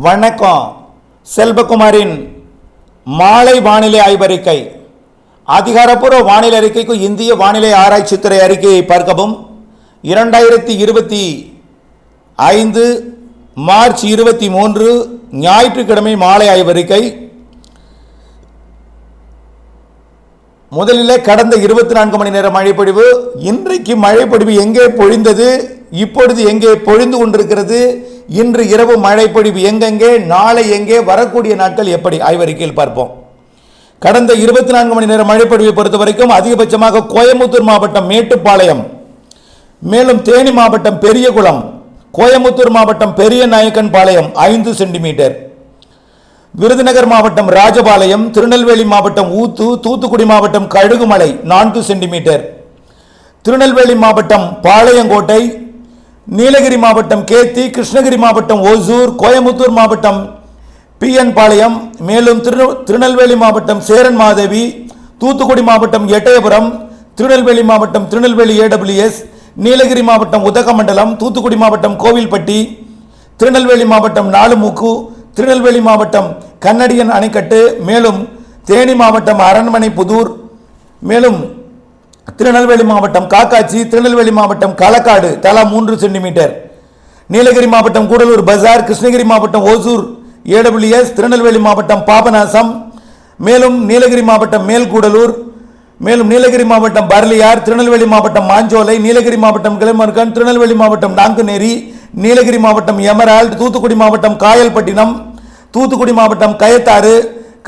வணக்கம். செல்வகுமாரின் மாலை வானிலை ஆய்வறிக்கை. அதிகாரப்பூர்வ வானிலை அறிக்கைக்கு இந்திய வானிலை ஆராய்ச்சித்துறை அறிக்கையை பார்க்கவும். 2025 மார்ச் 23 ஞாயிற்றுக்கிழமை மாலை ஆய்வறிக்கை. முதலில் கடந்த 24 மணி நேர மழைப்பொழிவு. இன்றைக்கு மழைப்பொழிவு எங்கே பொழிந்தது, இப்பொழுது எங்கே பொழிந்து கொண்டிருக்கிறது, இன்று இரவு மழைப்பொழிவு எங்கெங்கே, நாளை எங்கே, வரக்கூடிய நாட்கள் எப்படி, ஆய்வறிக்கையில் பார்ப்போம். கடந்த 24 மணி நேர மழைப்பொழிவை பொறுத்த வரைக்கும் அதிகபட்சமாக கோயம்புத்தூர் மாவட்டம் மேட்டுப்பாளையம், மேலும் தேனி மாவட்டம் பெரியகுளம், கோயம்புத்தூர் மாவட்டம் பெரிய நாயக்கன் பாளையம் 5 சென்டிமீட்டர், விருதுநகர் மாவட்டம் ராஜபாளையம், திருநெல்வேலி மாவட்டம் ஊத்து, தூத்துக்குடி மாவட்டம் கழுகுமலை 4 சென்டிமீட்டர், திருநெல்வேலி மாவட்டம் பாளையங்கோட்டை, நீலகிரி மாவட்டம் கேத்தி, கிருஷ்ணகிரி மாவட்டம் ஓசூர், கோயம்புத்தூர் மாவட்டம் பிஎன் பாளையம், மேலும் திருநெல்வேலி மாவட்டம் சேரன் மாதேவி, தூத்துக்குடி மாவட்டம் எட்டயபுரம், திருநெல்வேலி மாவட்டம் திருநெல்வேலி AWS, நீலகிரி மாவட்டம் உதகமண்டலம், தூத்துக்குடி மாவட்டம் கோவில்பட்டி, திருநெல்வேலி மாவட்டம் நாலுமூக்கு, திருநெல்வேலி மாவட்டம் கண்ணடியன் அணைக்கட்டு, மேலும் தேனி மாவட்டம் அரண்மனை புதூர், மேலும் திருநெல்வேலி மாவட்டம் காக்காட்சி, திருநெல்வேலி மாவட்டம் களக்காடு தலா 3 சென்டிமீட்டர், நீலகிரி மாவட்டம் கூடலூர் பஜார், கிருஷ்ணகிரி மாவட்டம் ஓசூர் AWS, திருநெல்வேலி மாவட்டம் பாபநாசம், மேலும் நீலகிரி மாவட்டம் மேல்கூடலூர், மேலும் நீலகிரி மாவட்டம் பர்லியார், திருநெல்வேலி மாவட்டம் மாஞ்சோலை, நீலகிரி மாவட்டம் கிளமர்கன், திருநெல்வேலி மாவட்டம் நாங்குநேரி, நீலகிரி மாவட்டம் எமரால்டு, தூத்துக்குடி மாவட்டம் காயல்பட்டினம், தூத்துக்குடி மாவட்டம் கயத்தாறு,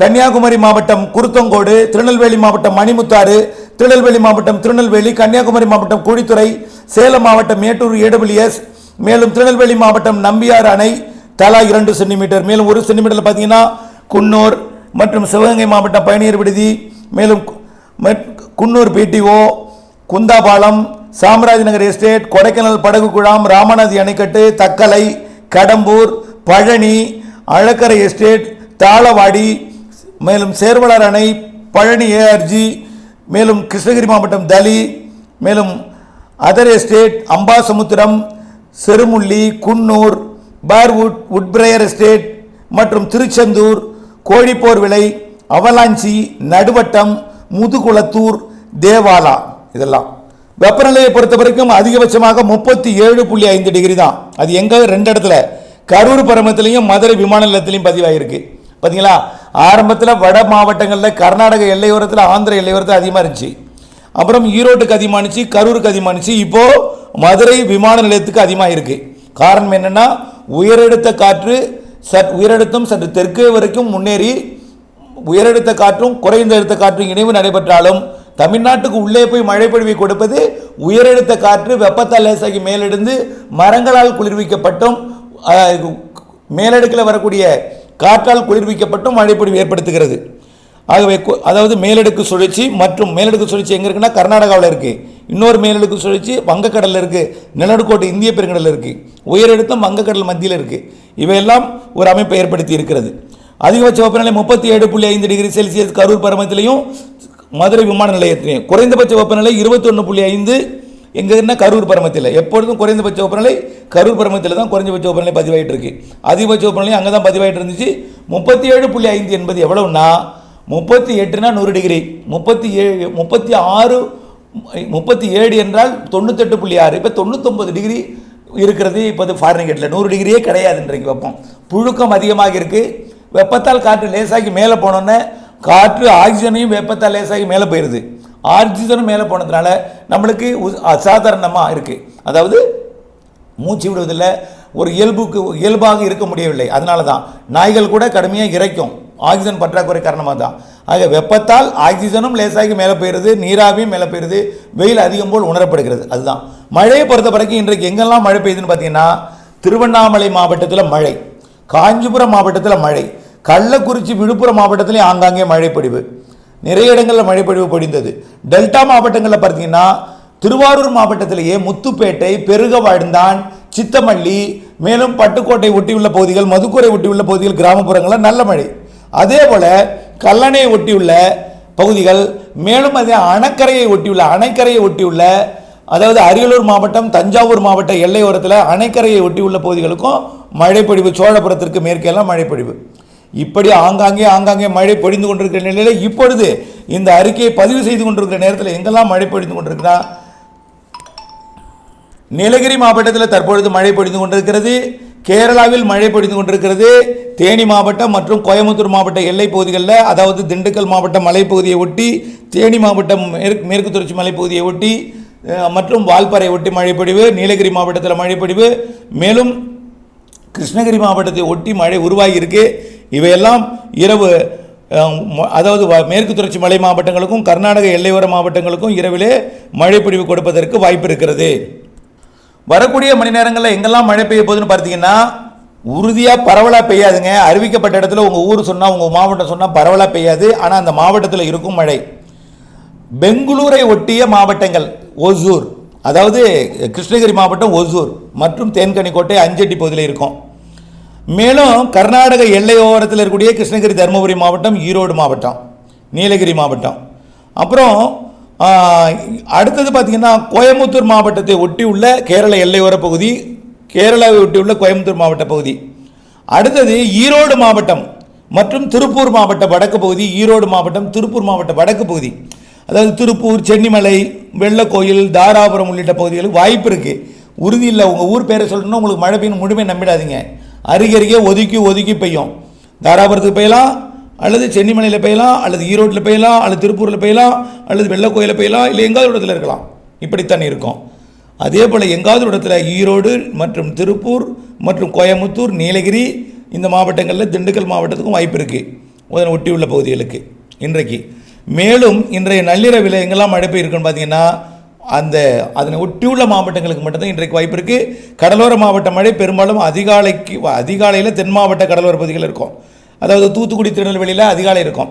கன்னியாகுமரி மாவட்டம் குருத்தங்கோடு, திருநெல்வேலி மாவட்டம் மணிமுத்தாறு, திருநெல்வேலி மாவட்டம் திருநெல்வேலி, கன்னியாகுமரி மாவட்டம் குழித்துறை, சேலம் மாவட்டம் மேட்டூர் AWS, மேலும் திருநெல்வேலி மாவட்டம் நம்பியார் அணை தலா 2 சென்டிமீட்டர், மேலும் 1 சென்டிமீட்டர் பார்த்தீங்கன்னா குன்னூர் மற்றும் சிவகங்கை மாவட்டம் பயணியர் விடுதி, மேலும் குன்னூர் PTO, குந்தாபாலம், சாம்ராஜ் நகர் எஸ்டேட், கொடைக்கானல் படகு குழாம், ராமநாதி அணைக்கட்டு, தக்கலை, கடம்பூர், பழனி, அழக்கரை எஸ்டேட், தாளவாடி, மேலும் சேர்வலார் அணை, பழனி ARG, மேலும் கிருஷ்ணகிரி மாவட்டம் தலி, மேலும் அதர் estate, Ambasamudram, Cherumulli, Coonoor, Parwood, Woodbriar estate மற்றும் திருச்செந்தூர், கோழிப்போர் விலை, அவலாஞ்சி, நடுவட்டம், முதுகுளத்தூர், தேவாலா. இதெல்லாம் வெப்பநிலையை பொறுத்த வரைக்கும் அதிகபட்சமாக 37.5 டிகிரி தான். அது எங்க 2 இடத்துல, கரூர் பரமத்திலையும் மதுரை விமான நிலையத்திலையும் பதிவாயிருக்கு. பார்த்தீங்களா, ஆரம்பத்தில் வட மாவட்டங்களில் கர்நாடக எல்லையோரத்தில், ஆந்திர எல்லையோரத்தில் அதிகமாக இருந்துச்சு. அப்புறம் ஈரோட்டுக்கு அதிகமாக இருந்துச்சு, கரூருக்கு அதிகமாக இருந்துச்சு. இப்போது மதுரை விமான நிலையத்துக்கு அதிகமாக இருக்குது. காரணம் என்னென்னா, உயரழுத்த காற்று உயரழுத்தம் சற்று தெற்கே வரைக்கும் முன்னேறி உயரழுத்த காற்றும் குறைந்த அழுத்த காற்றும் இணைவு நடைபெற்றாலும் தமிழ்நாட்டுக்கு உள்ளே போய் மழை பொழிவை கொடுப்பது உயரழுத்த காற்று வெப்பத்தால் லேசாகி மேலெடுந்து மரங்களால் குளிர்விக்கப்பட்டும் மேலடுக்கில் வரக்கூடிய காற்றால் குளிர்விக்கப்பட்டும் மழைப்பொழிவு ஏற்படுத்துகிறது. ஆகவே அதாவது மேலடுக்கு சுழற்சி மற்றும் மேலடுக்கு சுழற்சி எங்கே இருக்குன்னா கர்நாடகாவில் இருக்குது, இன்னொரு மேலடுக்கு சுழற்சி வங்கக்கடலில் இருக்குது, நிலநடுக்கோட்டை இந்திய பெருங்கடலில் இருக்குது, உயரழுத்தம் வங்கக்கடல் மத்தியில் இருக்குது. இவையெல்லாம் ஒரு அமைப்பை ஏற்படுத்தி இருக்கிறது. அதிகபட்ச வெப்பநிலை 37.5 டிகிரி செல்சியஸ் கரூர் பரமத்திலையும் மதுரை விமான நிலையத்திலையும். குறைந்தபட்ச வெப்பநிலை 21.5 எங்கன்னா கரூர் பரமத்தில். எப்பொழுதும் குறைந்தபட்ச வெப்பநிலை கரூர் பரமத்தில் தான் குறைந்தபட்ச வெப்பநிலை பதிவாகிட்டு இருக்கு. அதிகபட்ச வெப்பநிலை அங்கே தான் பதிவாகிட்டு இருந்துச்சு. 37.5 என்பது எவ்வளவுன்னா 38னா 100 டிகிரி, 37 என்றால் 98.6, இப்போ 99 டிகிரி இருக்கிறது. இப்போ ஃபாரன்ஹீட்டில் 100 டிகிரியே கிடையாது இன்றைக்கு. வெப்பம் புழுக்கம் அதிகமாக இருக்குது. வெப்பத்தால் காற்று லேசாகி மேலே போனோன்னே காற்று ஆக்சிஜனையும் வெப்பத்தால் லேசாகி மேலே போயிடுது. ஆக்சிஜனும் மேலே போனதுனால நம்மளுக்கு அசாதாரணமாக இருக்குது. அதாவது மூச்சு விடுவதில் ஒரு இயல்பாக இருக்க முடியவில்லை. அதனால தான் நாய்கள் கூட கடுமையாக இறைக்கும், ஆக்சிஜன் பற்றாக்குறை காரணமாக தான். ஆக வெப்பத்தால் ஆக்சிஜனும் லேசாகி மேலே போயிடுது, நீராவியும் மேலே போயிடுது, வெயில் அதிகம் போல் உணரப்படுகிறது. அதுதான் மழையை பொறுத்த வரைக்கும் இன்றைக்கு எங்கெல்லாம் மழை பெய்யுதுன்னு பார்த்தீங்கன்னா, திருவண்ணாமலை மாவட்டத்தில் மழை, காஞ்சிபுரம் மாவட்டத்தில் மழை, கள்ளக்குறிச்சி விழுப்புரம் மாவட்டத்திலேயும் ஆங்காங்கே மழைப்பொழிவு, நிறைய இடங்களில் மழைப்பொழிவு பொழிந்தது. டெல்டா மாவட்டங்களில் பார்த்தீங்கன்னா திருவாரூர் மாவட்டத்திலேயே முத்துப்பேட்டை, பெருகவாழ்ந்தான், சித்தமல்லி, மேலும் பட்டுக்கோட்டை ஒட்டியுள்ள பகுதிகள், மதுக்கரை ஒட்டியுள்ள பகுதிகள், கிராமப்புறங்களில் நல்ல மழை. அதே போல் கல்லணையை ஒட்டியுள்ள பகுதிகள், மேலும் அதே அணைக்கரையை ஒட்டியுள்ள அதாவது அரியலூர் மாவட்டம், தஞ்சாவூர் மாவட்ட எல்லையோரத்தில் அணைக்கரையை ஒட்டியுள்ள பகுதிகளுக்கும் மழைப்பொழிவு, சோழபுரத்திற்கு மேற்கெல்லாம் மழைப்பொழிவு. இப்படி ஆங்காங்கே மழை பொழிந்து கொண்டிருக்கிற நிலையில் இப்பொழுது இந்த அறிக்கையை பதிவு செய்து கொண்டிருக்கிற நேரத்தில் எங்கெல்லாம் மழை பொழிந்து கொண்டிருக்கிறா, நீலகிரி மாவட்டத்தில் தற்பொழுது மழை பொழிந்து கொண்டிருக்கிறது. கேரளாவில் மழை பொழிந்து கொண்டிருக்கிறது. தேனி மாவட்டம் மற்றும் கோயம்புத்தூர் மாவட்ட எல்லை பகுதிகளில், அதாவது திண்டுக்கல் மாவட்டம் மலைப்பகுதியை ஒட்டி, தேனி மாவட்டம் மேற்கு தொடர்ச்சி மலைப்பகுதியை ஒட்டி மற்றும் வால்பாறை ஒட்டி மழைப்பொழிவு, நீலகிரி மாவட்டத்தில் மழைப்பொழிவு, மேலும் கிருஷ்ணகிரி மாவட்டத்தை ஒட்டி மழை உருவாகி இருக்கு. இவையெல்லாம் இரவு, அதாவது மேற்கு தொடர்ச்சி மலை மாவட்டங்களுக்கும் கர்நாடக எல்லையோர மாவட்டங்களுக்கும் இரவிலே மழைப்பொழிவு கொடுப்பதற்கு வாய்ப்பு இருக்கிறது. வரக்கூடிய மணி நேரங்களில் எங்கெல்லாம் மழை பெய்ய போகுதுன்னு பார்த்தீங்கன்னா, உறுதியாக பரவலாக பெய்யாதுங்க. அறிவிக்கப்பட்ட இடத்துல உங்கள் ஊர் சொன்னால், உங்கள் மாவட்டம் சொன்னால் பரவலாக பெய்யாது. ஆனால் அந்த மாவட்டத்தில் இருக்கும் மழை பெங்களூரை ஒட்டிய மாவட்டங்கள், ஒசூர், அதாவது கிருஷ்ணகிரி மாவட்டம் ஒசூர் மற்றும் தேன்கனிக்கோட்டை, அஞ்சட்டி பகுதியில் இருக்கும். மேலும் கர்நாடக எல்லையோரத்தில் இருக்கக்கூடிய கிருஷ்ணகிரி, தருமபுரி மாவட்டம், ஈரோடு மாவட்டம், நீலகிரி மாவட்டம். அப்புறம் அடுத்தது பார்த்திங்கன்னா கோயம்புத்தூர் மாவட்டத்தை ஒட்டி உள்ள கேரள எல்லையோர பகுதி, கேரளாவை ஒட்டி உள்ள கோயம்புத்தூர் மாவட்ட பகுதி. அடுத்தது ஈரோடு மாவட்டம் மற்றும் திருப்பூர் மாவட்ட வடக்கு பகுதி, ஈரோடு மாவட்டம், திருப்பூர் மாவட்ட வடக்கு பகுதி, அதாவது திருப்பூர், சென்னிமலை, வெள்ளக்கோயில், தாராபுரம் உள்ளிட்ட பகுதிகளுக்கு வாய்ப்பு இருக்குது. உறுதி இல்லை. உங்கள் ஊர் பேரை சொல்லணும்னா உங்களுக்கு மழை பெய்யும் முழுமையை நம்பிடாதீங்க. அருகருகே ஒதுக்கி பெய்யும். தாராபுரத்துக்கு பெய்யலாம், அல்லது சென்னிமலையில் பெய்யலாம், அல்லது ஈரோட்டில் பெய்யலாம், அல்லது திருப்பூரில் பெய்யலாம், அல்லது வெள்ளக்கோயிலில் பெய்யலாம், இல்லை எங்காவது இடத்துல இருக்கலாம். இப்படித்தான் இருக்கும். அதே போல் எங்காவது இடத்துல ஈரோடு மற்றும் திருப்பூர் மற்றும் கோயம்புத்தூர், நீலகிரி இந்த மாவட்டங்களில், திண்டுக்கல் மாவட்டத்துக்கும் வாய்ப்பு இருக்குது, அதனை ஒட்டியுள்ள பகுதிகளுக்கு இன்றைக்கு. மேலும் இன்றைய நள்ளிரவில் எங்கெல்லாம் மழை பெய்யிருக்குன்னு பார்த்தீங்கன்னா, அதனை ஒட்டியுள்ள மாவட்டங்களுக்கு மட்டும்தான் இன்றைக்கு வாய்ப்பு இருக்குது. கடலோர மாவட்ட மழை பெரும்பாலும் அதிகாலையில் தென் மாவட்ட கடலோர பகுதிகள் இருக்கும். அதாவது தூத்துக்குடி, திருநெல்வேலியில் அதிகாலை இருக்கும்.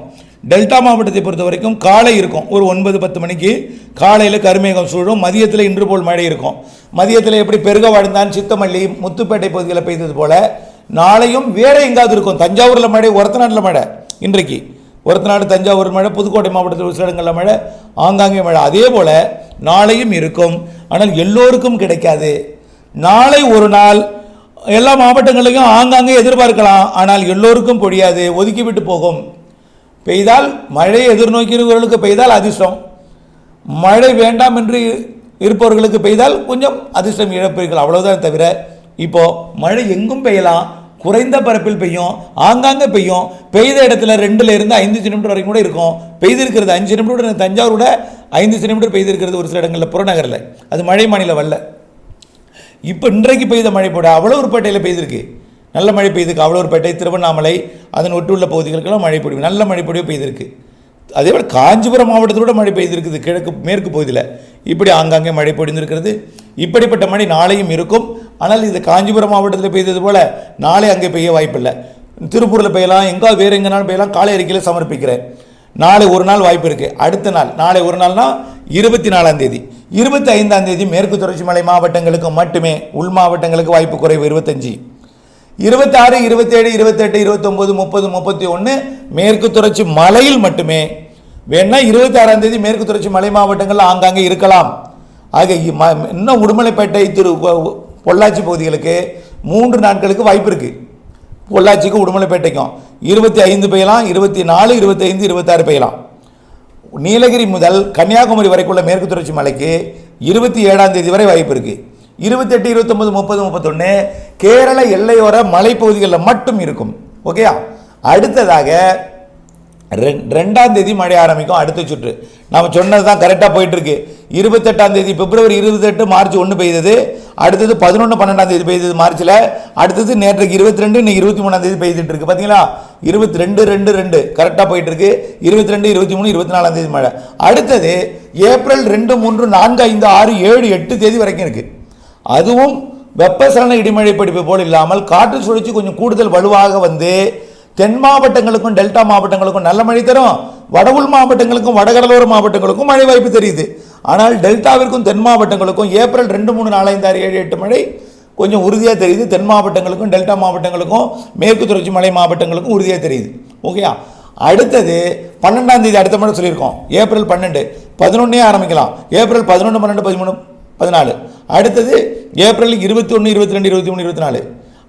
டெல்டா மாவட்டத்தை பொறுத்த வரைக்கும் காலை இருக்கும். ஒரு 9-10 மணிக்கு காலையில் கருமேகம் சூழும். மதியத்தில் இன்று போல் மழை இருக்கும். மதியத்தில் எப்படி பெருக வாழ்ந்தான், சித்தமல்லி, முத்துப்பேட்டை பகுதிகளில் பெய்தது போல் நாளையும் வேற எங்காவது இருக்கும். தஞ்சாவூரில் மழை, ஒரத்தநாட்டில் மழை, இன்றைக்கு ஒரத்தநாடு, தஞ்சாவூர் மழை, புதுக்கோட்டை மாவட்டத்தில் ஒரு சில இடங்களில் மழை, ஆங்காங்கே மழை. அதே போல் நாளையும் இருக்கும். ஆனால் எல்லோருக்கும் கிடைக்காது. நாளை ஒரு நாள் எல்லா மாவட்டங்களையும் ஆங்காங்கே எதிர்பார்க்கலாம். ஆனால் எல்லோருக்கும் பொழியாது, ஒதுக்கிவிட்டு போகும். பெய்தால் மழையை எதிர்நோக்கிறவர்களுக்கு பெய்தால் அதிர்ஷ்டம், மழை வேண்டாம் என்று இருப்பவர்களுக்கு பெய்தால் கொஞ்சம் அதிர்ஷ்டம் இழப்பீர்கள், அவ்வளோதான். தவிர இப்போது மழை எங்கும் பெய்யலாம், குறைந்த பரப்பில் பெய்யும், ஆங்காங்கே பெய்யும். பெய்த இடத்துல 2லிருந்து 5 சென்டிமீட்டர் வரைக்கும் கூட இருக்கும். பெய்திருக்கிறது 5 சென்டிமீட்டர், தஞ்சாவூரோட 5 சென்டிமீட்டர் பெய்திருக்கிறது ஒரு சில இடங்களில், புறநகரில். அது மழை மாநிலம் வரல. இப்போ இன்றைக்கு பெய்த மழை போட அவ்வளவுப்பேட்டையில் பெய்திருக்கு, நல்ல மழை பெய்திருக்கு. அவ்வளவுப்பேட்டை, திருவண்ணாமலை, அதன் ஒட்டுள்ள பகுதிகளுக்கெல்லாம் மழை பொழிவு, நல்ல மழை பொழிவு பெய்திருக்கு. அதே போல் காஞ்சிபுரம் மாவட்டத்தோட மழை பெய்திருக்குது, கிழக்கு மேற்கு பகுதியில். இப்படி ஆங்காங்கே மழை பொழிந்திருக்கிறது. இப்படிப்பட்ட மழை நாளையும் இருக்கும். ஆனால் இது காஞ்சிபுரம் மாவட்டத்தில் பெய்தது போல் நாளை அங்கே பெய்ய வாய்ப்பில்லை. திருப்பூரில் பெய்யலாம், எங்காவது வேறு எங்கேனாலும் பெய்யலாம். காலை அறிக்கையில் சமர்ப்பிக்கிறேன். நாளை ஒரு நாள் வாய்ப்பு இருக்குது. அடுத்த நாள், நாளை ஒரு நாள்னா 24ஆம் தேதி, 25ஆம் தேதி மேற்கு தொடர்ச்சி மலை மாவட்டங்களுக்கு மட்டுமே, உள் மாவட்டங்களுக்கு வாய்ப்பு குறைவு 25, 26, 27, 28, 29, 30, 31 மேற்கு தொடர்ச்சி மலையில் மட்டுமே. வேணா 26ஆம் தேதி மேற்கு தொடர்ச்சி மலை மாவட்டங்கள் ஆங்காங்கே இருக்கலாம். ஆக இன்னும் உடுமலைப்பேட்டை, பொள்ளாச்சி பகுதிகளுக்கு 3 நாட்களுக்கு வாய்ப்பு இருக்குது. பொள்ளாச்சிக்கும் உடுமலைப்பேட்டைக்கும் 25 பெய்யலாம், 24, 25, 26 பெய்யலாம். நீலகிரி முதல் கன்னியாகுமரி வரைக்குள்ள மேற்கு தொடர்ச்சி மலைக்கு 27ஆம் தேதி வரை வாய்ப்பு இருக்குது. 28, 29, 30, 31 கேரள எல்லையோர மலைப்பகுதிகளில் மட்டும் இருக்கும். ஓகேயா? அடுத்ததாக 2ஆம் தேதி மழை ஆரம்பிக்கும். அடுத்த சுற்று நம்ம சொன்னது தான் கரெக்டாக போயிட்டுருக்கு. 28ஆம் தேதி, பிப்ரவரி 28, மார்ச் 1 பெய்தது. அடுத்தது 11, 12ஆம் தேதி பெய்தது மார்ச்சில். அடுத்தது நேற்றுக்கு 22, இன்னைக்கு 23ஆம் தேதி பெய்துட்டு இருக்கு. பார்த்தீங்களா? 22, 2, 2 கரெக்டாக போயிட்டு இருக்கு. 22, 23, 24ஆம் தேதி மழை. அடுத்தது ஏப்ரல் 2, 3, 4, 5, 6, 7, 8 தேதி வரைக்கும் இருக்கு. அதுவும் வெப்பசலன இடிமழை பிடிப்பு போல் இல்லாமல் காற்று சுழற்சி கொஞ்சம் கூடுதல் வலுவாக வந்து தென் மாவட்டங்களுக்கும் டெல்டா மாவட்டங்களுக்கும் நல்ல மழை தரும். வடவுள் மாவட்டங்களுக்கும் வடகடலோர மாவட்டங்களுக்கும் மழை வாய்ப்பு தெரியுது. ஆனால் டெல்டாவிற்கும் தென் மாவட்டங்களுக்கும் ஏப்ரல் 2, 3, 4, 5, 6, 7, 8 மழை கொஞ்சம் உறுதியாக தெரியுது. தென் மாவட்டங்களுக்கும் டெல்டா மாவட்டங்களுக்கும் மேற்கு தொடர்ச்சி மலை மாவட்டங்களுக்கும் உறுதியாக தெரியுது. ஓகேயா? அடுத்தது 12ஆம் தேதி அடுத்த மழை சொல்லியிருக்கோம். ஏப்ரல் 12, 11 ஆரம்பிக்கலாம். ஏப்ரல் 11, 12, 13, 14. அடுத்தது ஏப்ரல் 21, 22, 23, 24.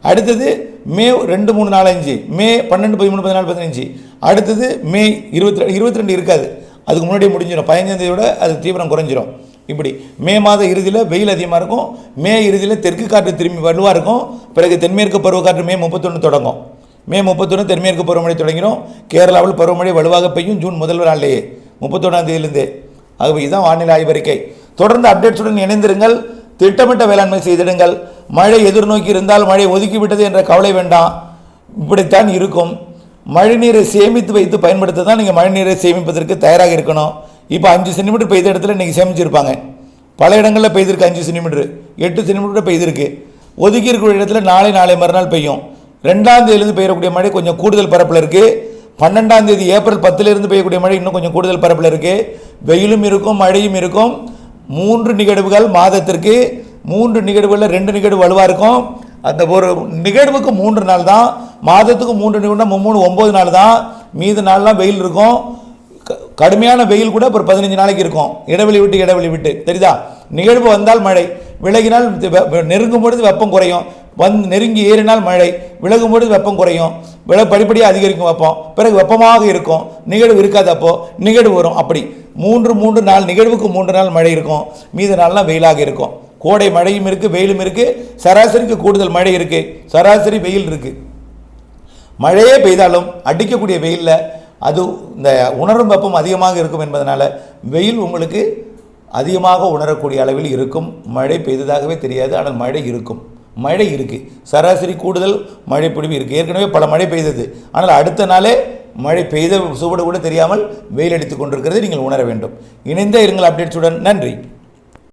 அடுத்தது மே 2, 3, 4, 5, மே 12, 13, 14, 15, அடுத்தது மே 22 இருக்காது, அதுக்கு முன்னாடியே முடிஞ்சிடும். 15ஆம் தேதியோட அது தீவிரம் குறைஞ்சிரும். இப்படி மே மாத இறுதியில் வெயில் அதிகமாக இருக்கும், மே இறுதியில் தெற்கு காற்று திரும்பி வலுவாக இருக்கும். பிறகு தென்மேற்கு பருவக்காற்று மே 31 தொடங்கும். மே 31 தென்மேற்கு பருவமழை தொடங்கிடும். கேரளாவில் பருவமழை வலுவாக பெய்யும் ஜூன் முதல் நாள்லேயே 31ஆம் தேதியிலிருந்தே. ஆகவே இதுதான் வானிலை ஆய்வறிக்கை. தொடர்ந்து அப்டேட்ஸுடன் இணைந்திருங்கள், திட்டமிட்ட வேளாண்மை செய்திடுங்கள். மழை எதிர்நோக்கி இருந்தால் மழை ஒதுக்கிவிட்டது என்ற கவலை வேண்டாம், இப்படித்தான் இருக்கும். மழைநீரை சேமித்து வைத்து பயன்படுத்த தான் நீங்கள் மழைநீரை சேமிப்பதற்கு தயாராக இருக்கணும். இப்போ 5 சென்டிமீட்டர் பெய்த இடத்துல இன்றைக்கி சேமிச்சிருப்பாங்க, பல இடங்களில் பெய்திருக்கு 5 சென்டிமீட்டர், 8 சென்டிமீட்டர் பெய்திருக்கு. ஒதுக்கி இருக்கிற இடத்துல நாளை மறுநாள் பெய்யும். 2ஆம் தேதியிலிருந்து பெய்யக்கூடிய மழை கொஞ்சம் கூடுதல் பரப்பில் இருக்குது. 12ஆம் தேதி ஏப்ரல் 10லிருந்து பெய்யக்கூடிய மழை இன்னும் கொஞ்சம் கூடுதல் பரப்பில் இருக்குது. வெயிலும் இருக்கும், மழையும் இருக்கும். 3 நிகழ்வுகள் மாதத்திற்கு, 3 நிகழ்வுகளில் 2 நிகழ்வு வலுவாக இருக்கும். அந்த ஒரு நிகழ்வுக்கு 3 நாள் தான், மாதத்துக்கு 3 நிகழ்வுனா 9 நாள் தான். மீது நாள்லாம் வெயில் இருக்கும். கடுமையான வெயில் கூட ஒரு 15 நாளைக்கு இருக்கும், இடைவெளி விட்டு. தெரியுதா? நிகழ்வு வந்தால் மழை, விலகினால் நெருங்கும் பொழுது வெப்பம் குறையும். நெருங்கி ஏறினால் மழை, விலகும் பொழுது வெப்பம் குறையும். படிப்படியாக அதிகரிக்கும் வெப்பம், பிறகு வெப்பமாக இருக்கும். நிகழ்வு இருக்காது, அப்போ நிகழ்வு வரும். அப்படி 3 நாள் நிகழ்வுக்கு 3 நாள் மழை இருக்கும், மீது நாள்லாம் வெயிலாக இருக்கும். கோடை மழையும் இருக்குது, வெயிலும் இருக்குது. சராசரிக்கு கூடுதல் மழை இருக்குது, சராசரி வெயில் இருக்குது. மழையே பெய்தாலும் அடிக்கக்கூடிய வெயிலில் அது இந்த உணரும் வெப்பம் அதிகமாக இருக்கும் என்பதனால வெயில் உங்களுக்கு அதிகமாக உணரக்கூடிய அளவில் இருக்கும். மழை பெய்ததாகவே தெரியாது, ஆனால் மழை இருக்கும், மழை இருக்குது. சராசரி கூடுதல் மழை பொழிவு இருக்குது. ஏற்கனவே பல மழை பெய்தது, ஆனால் அடுத்த நாளே மழை பெய்த சுவடு கூட தெரியாமல் வெயில் அடித்து கொண்டிருக்கிறது நீங்கள் உணர வேண்டும். இணைந்தே இருங்கள் அப்டேட்ஸுடன். நன்றி.